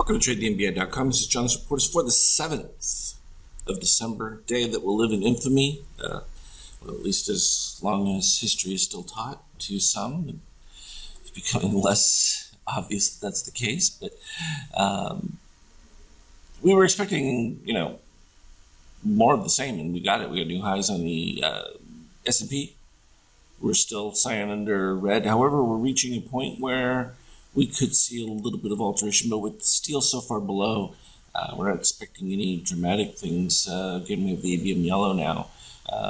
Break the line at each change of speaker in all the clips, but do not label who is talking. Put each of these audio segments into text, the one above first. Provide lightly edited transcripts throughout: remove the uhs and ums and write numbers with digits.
Welcome to TradeTheNBI.com. This is John's Reports for the 7th of December, day that will live in infamy, well, at least as long as history is still taught to some. It's becoming less obvious that that's the case, but we were expecting, more of the same, and we got it. We got new highs on the S&P. We're still cyan under red. However, we're reaching a point where we could see a little bit of alteration, but with steel so far below, we're not expecting any dramatic things. Again, we have the ABM yellow now,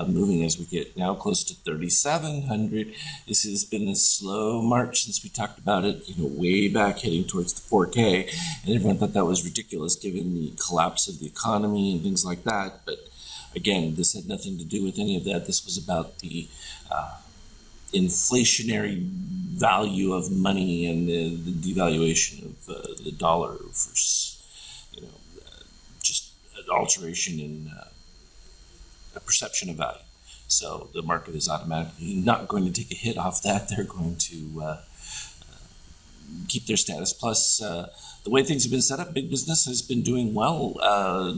moving as we get now close to 3,700. This has been a slow march since we talked about it, way back heading towards the 4K, and everyone thought that was ridiculous given the collapse of the economy and things like that. But again, this had nothing to do with any of that. This was about the inflationary value of money and the devaluation of the dollar for, just an alteration in a perception of value. So the market is automatically not going to take a hit off that. They're going to keep their status. Plus, the way things have been set up, big business has been doing well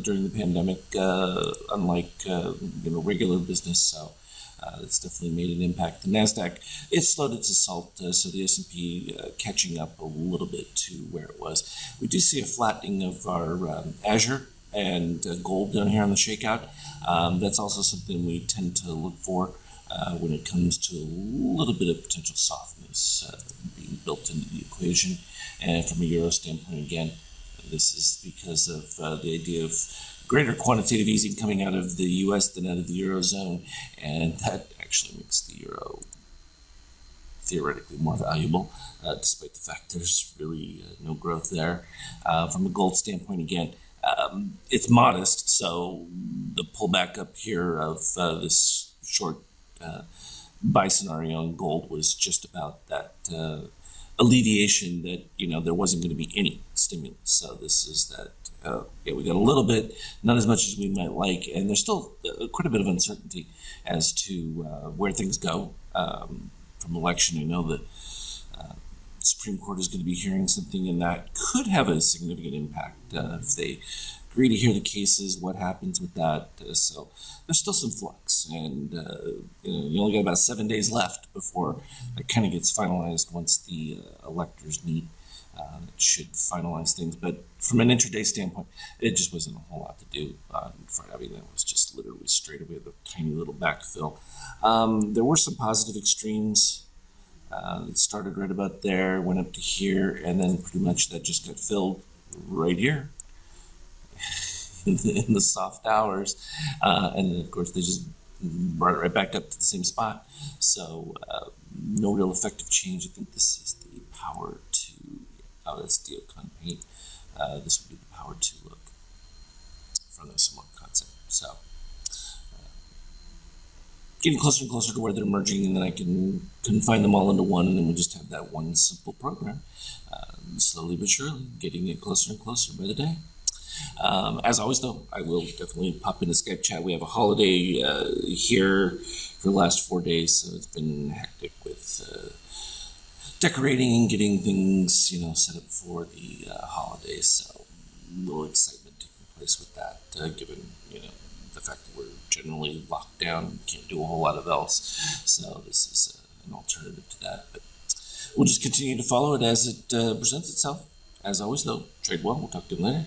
during the pandemic, unlike regular business. So it's definitely made an impact. The NASDAQ, it slowed its assault, so the S&P catching up a little bit to where it was. We do see a flattening of our Azure and gold down here on the shakeout. That's also something we tend to look for when it comes to a little bit of potential softness being built into the equation. And from a euro standpoint, again, this is because of the idea of greater quantitative easing coming out of the U.S. than out of the Eurozone, and that actually makes the euro theoretically more valuable, despite the fact there's really no growth there. From a gold standpoint, again, it's modest, so the pullback up here of this short buy scenario on gold was just about that alleviation that there wasn't going to be any stimulus. So this is that we got a little bit, not as much as we might like, and there's still quite a bit of uncertainty as to where things go from election. I know that the Supreme Court is going to be hearing something, and that could have a significant impact if they agree to hear the cases, what happens with that. So there's still some flux, and you only got about 7 days left before it kind of gets finalized once the electors meet. It should finalize things, but from an intraday standpoint, it just wasn't a whole lot to do on Friday. I mean, that was just literally straight away the tiny little backfill. There were some positive extremes. It started right about there, went up to here, and then pretty much that just got filled right here in the soft hours. And then, of course, they just brought it right back up to the same spot. So no real effective change. I think this is the power to, that's Deocon paint. This would be the power to look from the similar concept. So getting closer and closer to where they're merging, and then I can confine them all into one, and then we'll just have that one simple program. Slowly but surely, getting it closer and closer by the day. As always, though, I will definitely pop in a Skype chat. We have a holiday here for the last 4 days, so it's been hectic with decorating and getting things, set up for the holidays. So a little excitement taking place with that, given, the fact that we're generally locked down, can't do a whole lot of else. So this is an alternative to that. But we'll just continue to follow it as it presents itself. As always, though, trade well. We'll talk to you later.